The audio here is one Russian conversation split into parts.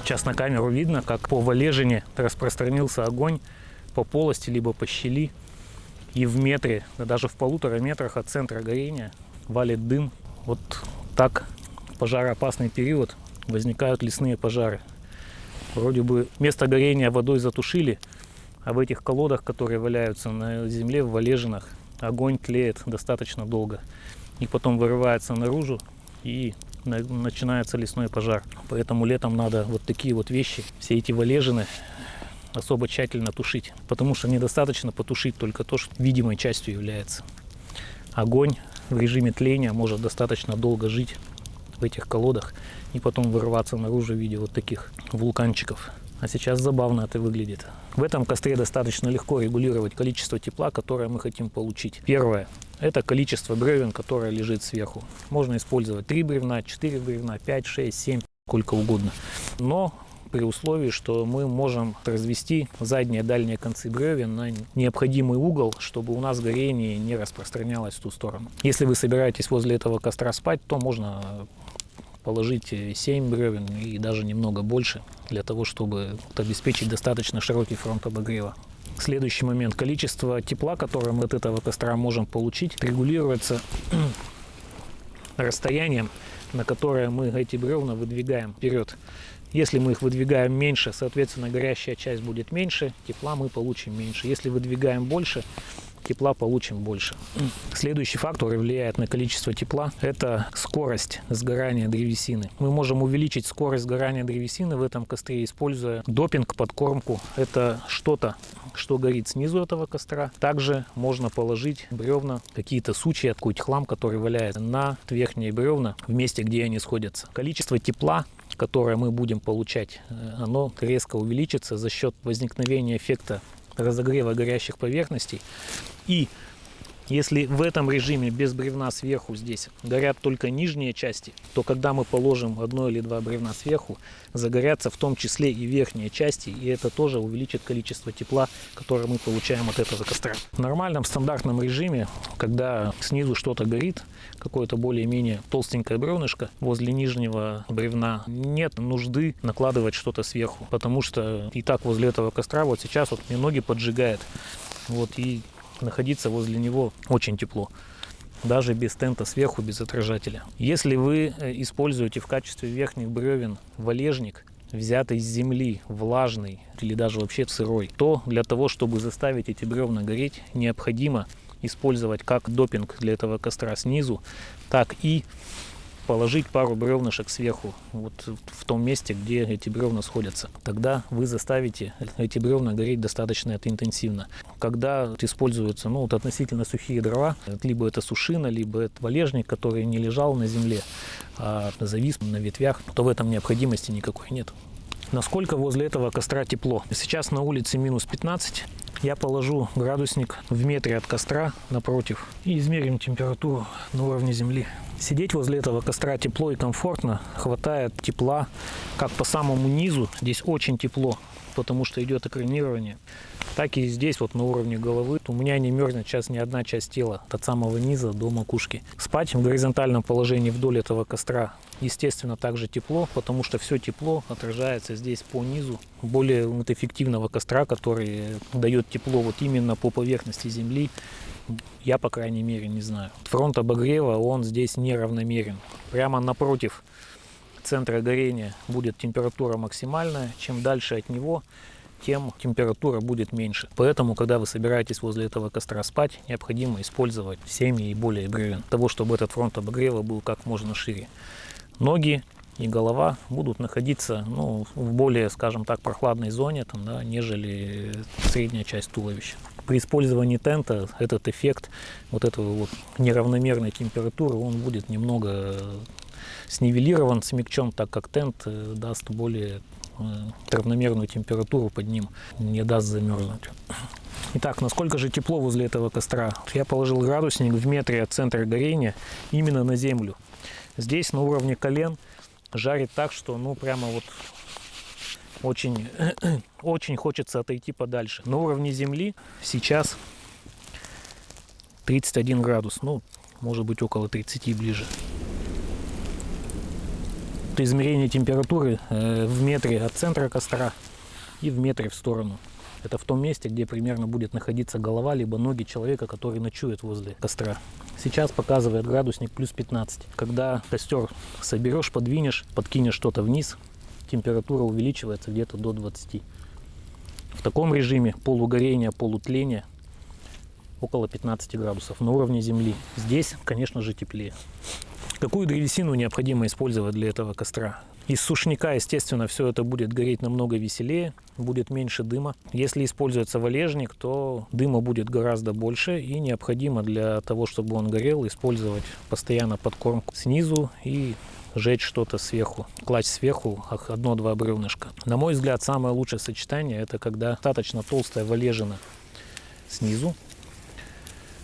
Сейчас на камеру видно, как по валежине распространился огонь по полости, либо по щели. И в метре, да даже в 1,5 метрах от центра горения валит дым. Вот так в пожароопасный период возникают лесные пожары. Вроде бы место горения водой затушили, а в этих колодах, которые валяются на земле, в валежинах, огонь тлеет достаточно долго. И потом вырывается наружу, и начинается лесной пожар. Поэтому летом надо вот такие вот вещи, все эти валежины особо тщательно тушить. Потому что недостаточно потушить только то, что видимой частью является. Огонь в режиме тления может достаточно долго жить в этих колодах и потом вырываться наружу в виде вот таких вулканчиков. А сейчас забавно это выглядит. В этом костре достаточно легко регулировать количество тепла, которое мы хотим получить. Первое – это количество бревен, которое лежит сверху. Можно использовать 3 бревна, 4 бревна, 5, 6, 7, сколько угодно. Но при условии, что мы можем развести задние и дальние концы бревен на необходимый угол, чтобы у нас горение не распространялось в ту сторону. Если вы собираетесь возле этого костра спать, то можно положить 7 бревен и даже немного больше, для того, чтобы обеспечить достаточно широкий фронт обогрева. Следующий момент. Количество тепла, которое мы от этого костра можем получить, регулируется расстоянием, на которое мы эти бревна выдвигаем вперед. Если мы их выдвигаем меньше, соответственно, горящая часть будет меньше, тепла мы получим меньше. Если выдвигаем больше, тепла получим больше. Следующий фактор, влияет на количество тепла, это скорость сгорания древесины. Мы можем увеличить скорость сгорания древесины в этом костре, используя допинг, подкормку. Это что-то, что горит снизу этого костра. Также можно положить бревна, какие-то сучья, какой-то хлам, который валяется на верхние бревна, в месте, где они сходятся. Количество тепла, которое мы будем получать, оно резко увеличится за счет возникновения эффекта разогрева горящих поверхностей. И если в этом режиме без бревна сверху здесь горят только нижние части, то когда мы положим 1 или 2 бревна сверху, загорятся в том числе и верхние части, и это тоже увеличит количество тепла, которое мы получаем от этого костра. В нормальном стандартном режиме, когда снизу что-то горит, какое-то более-менее толстенькое бревнышко возле нижнего бревна, нет нужды накладывать что-то сверху, потому что и так возле этого костра вот сейчас вот мне ноги поджигает, вот, и находиться возле него очень тепло, даже без тента сверху, без отражателя. Если вы используете в качестве верхних бревен валежник, взятый с земли, влажный или даже вообще сырой, то для того, чтобы заставить эти бревна гореть, необходимо использовать как допинг для этого костра снизу, так и положить пару бревнышек сверху, вот в том месте, где эти бревна сходятся. Тогда вы заставите эти бревна гореть достаточно интенсивно. Когда используются относительно сухие дрова, либо это сушина, либо это валежник, который не лежал на земле, а завис на ветвях, то в этом необходимости никакой нет. Насколько возле этого костра тепло? Сейчас на улице минус 15. Я положу градусник в метре от костра напротив и измерим температуру на уровне земли. Сидеть возле этого костра тепло и комфортно, хватает тепла как по самому низу, здесь очень тепло, потому что идет экранирование, так и здесь вот на уровне головы. У меня не мерзнет сейчас ни одна часть тела, от самого низа до макушки. Спать в горизонтальном положении вдоль этого костра, естественно, также тепло, потому что все тепло отражается здесь по низу более эффективного костра, который дает тепло вот именно по поверхности земли. Я, по крайней мере, не знаю. Фронт обогрева, он здесь неравномерен. Прямо напротив центра горения будет температура максимальная. Чем дальше от него, тем температура будет меньше. Поэтому, когда вы собираетесь возле этого костра спать, необходимо использовать 7 и более бревен, для того, чтобы этот фронт обогрева был как можно шире. Ноги и голова будут находиться в более, скажем так, прохладной зоне, нежели средняя часть туловища. При использовании тента этот эффект вот этого вот неравномерной температуры, он будет немного снивелирован, смягчен, так как тент даст более равномерную температуру под ним, не даст замерзнуть. Итак, насколько же тепло возле этого костра? Я положил градусник в метре от центра горения именно на землю. Здесь на уровне колен жарит так, что прямо вот очень, очень хочется отойти подальше. На уровне земли сейчас 31 градус, может быть около 30 ближе. Это измерение температуры в метре от центра костра и в метре в сторону. Это в том месте, где примерно будет находиться голова либо ноги человека, который ночует возле костра. Сейчас показывает градусник плюс 15. Когда костер соберешь, подвинешь, подкинешь что-то вниз, температура увеличивается где-то до 20. В таком режиме полугорения, полутления около 15 градусов на уровне земли. Здесь, конечно же, теплее. Какую древесину необходимо использовать для этого костра? Из сушняка, естественно, все это будет гореть намного веселее, будет меньше дыма. Если используется валежник, то дыма будет гораздо больше, и необходимо для того, чтобы он горел, использовать постоянно подкормку снизу и жечь что-то сверху, класть сверху одно-два бревнышка. На мой взгляд, самое лучшее сочетание — это когда достаточно толстая валежина снизу,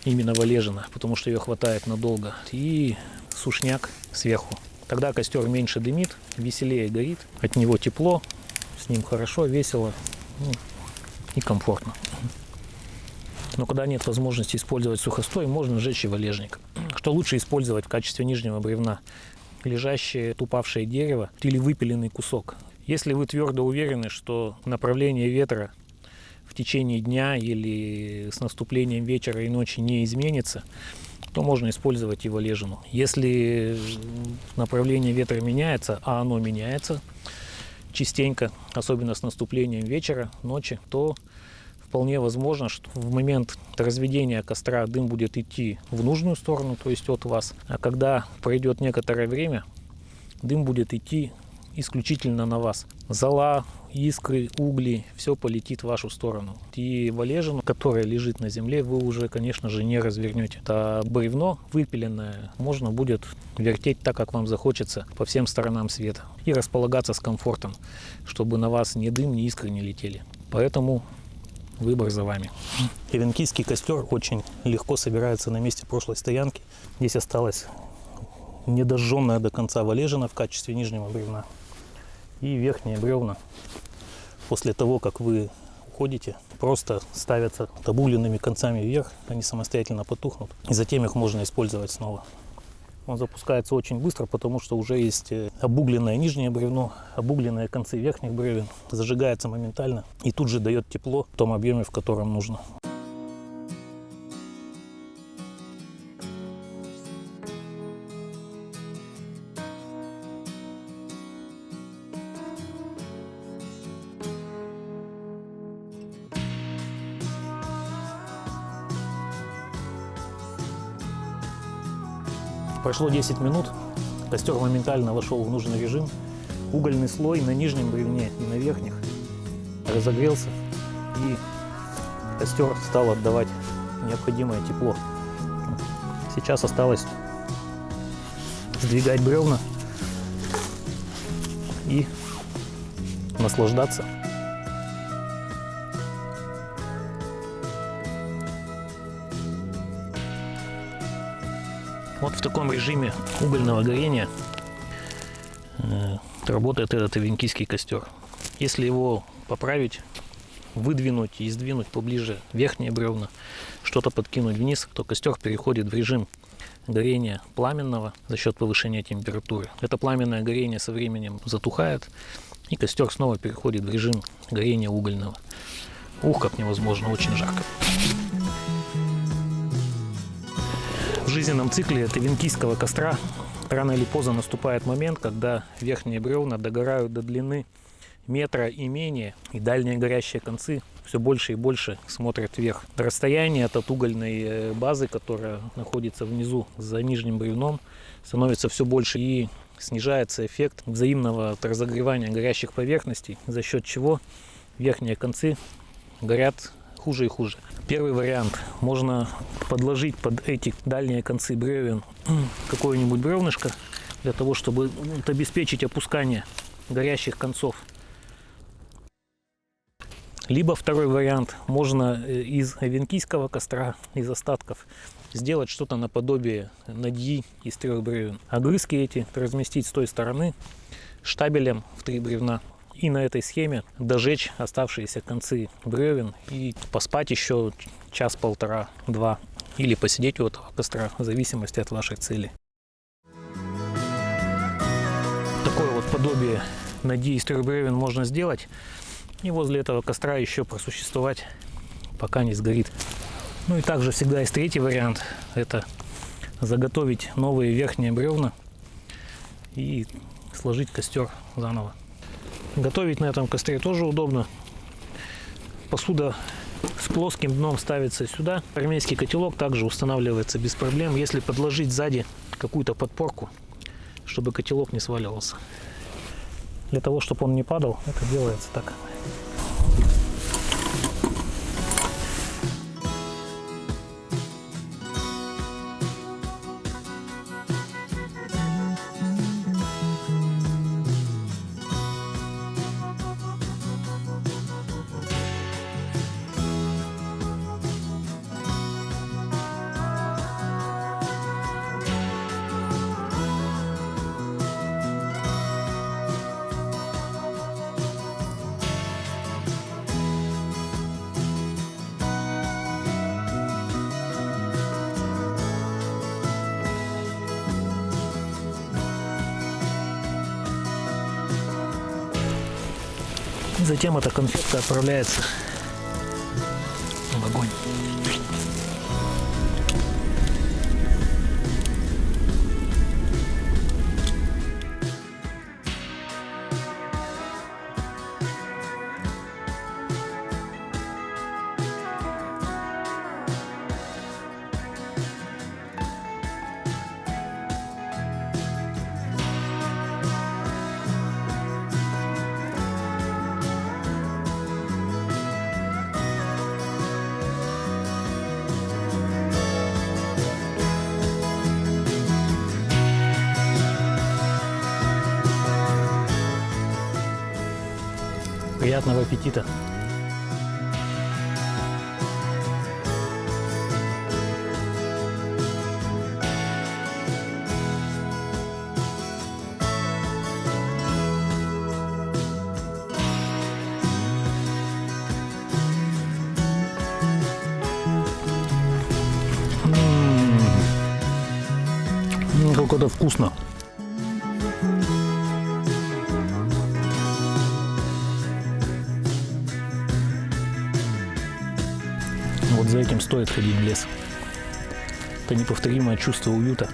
именно валежина, потому что ее хватает надолго, и сушняк сверху. Тогда костер меньше дымит, веселее горит, от него тепло, с ним хорошо, весело, и комфортно. Но когда нет возможности использовать сухостой, можно сжечь и валежник. Что лучше использовать в качестве нижнего бревна? Лежащее упавшее дерево или выпиленный кусок. Если вы твердо уверены, что направление ветра в течение дня или с наступлением вечера и ночи не изменится, то можно использовать и валежину. Если направление ветра меняется, а оно меняется частенько, особенно с наступлением вечера, ночи, то вполне возможно, что в момент разведения костра дым будет идти в нужную сторону, то есть от вас. А когда пройдет некоторое время, дым будет идти исключительно на вас. Зола, искры, угли, все полетит в вашу сторону. И валежину, которая лежит на земле, вы уже, конечно же, не развернете. А бревно выпиленное можно будет вертеть так, как вам захочется, по всем сторонам света. И располагаться с комфортом, чтобы на вас ни дым, ни искры не летели. Поэтому выбор за вами. Эвенкийский костер очень легко собирается на месте прошлой стоянки. Здесь осталась недожженная до конца валежина в качестве нижнего бревна. И верхние бревна, после того, как вы уходите, просто ставятся обугленными концами вверх, они самостоятельно потухнут, и затем их можно использовать снова. Он запускается очень быстро, потому что уже есть обугленное нижнее бревно, обугленные концы верхних бревен, зажигается моментально и тут же дает тепло в том объеме, в котором нужно. Прошло 10 минут, костер моментально вошел в нужный режим. Угольный слой на нижнем бревне и на верхних разогрелся, и костер стал отдавать необходимое тепло. Сейчас осталось сдвигать бревна и наслаждаться. Вот в таком режиме угольного горения работает этот эвенкийский костер. Если его поправить, выдвинуть и сдвинуть поближе верхние бревна, что-то подкинуть вниз, то костер переходит в режим горения пламенного за счет повышения температуры. Это пламенное горение со временем затухает, и костер снова переходит в режим горения угольного. Ух, как невозможно, очень жарко. В жизненном цикле от эвенкийского костра рано или поздно наступает момент, когда верхние бревна догорают до длины метра и менее, и дальние горящие концы все больше и больше смотрят вверх. Расстояние от угольной базы, которая находится внизу за нижним бревном, становится все больше, и снижается эффект взаимного разогревания горящих поверхностей, за счет чего верхние концы горят хуже и хуже. Первый вариант. Можно подложить под эти дальние концы бревен какое-нибудь бревнышко, для того, чтобы обеспечить опускание горящих концов. Либо второй вариант. Можно из эвенкийского костра, из остатков, сделать что-то наподобие надьи из 3 бревен. Огрызки эти разместить с той стороны штабелем в 3 бревна. И на этой схеме дожечь оставшиеся концы бревен и поспать еще час-полтора-два. Или посидеть у этого костра, в зависимости от вашей цели. Такой вот подобие, надеюсь, 3 бревен можно сделать. И возле этого костра еще просуществовать, пока не сгорит. Ну и также всегда есть третий вариант. Это заготовить новые верхние бревна и сложить костер заново. Готовить на этом костре тоже удобно. Посуда с плоским дном ставится сюда. Армейский котелок также устанавливается без проблем, если подложить сзади какую-то подпорку, чтобы котелок не сваливался. Для того, чтобы он не падал, это делается так. Затем эта конфетка отправляется в огонь. Приятного аппетита! Как это вкусно! Вот за этим стоит ходить в лес. Это неповторимое чувство уюта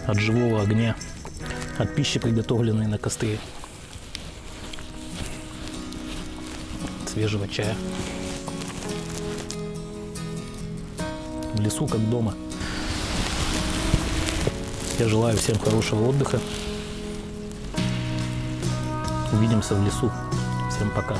от живого огня, от пищи, приготовленной на костре, от свежего чая. В лесу как дома. Я желаю всем хорошего отдыха. Увидимся в лесу. Всем пока.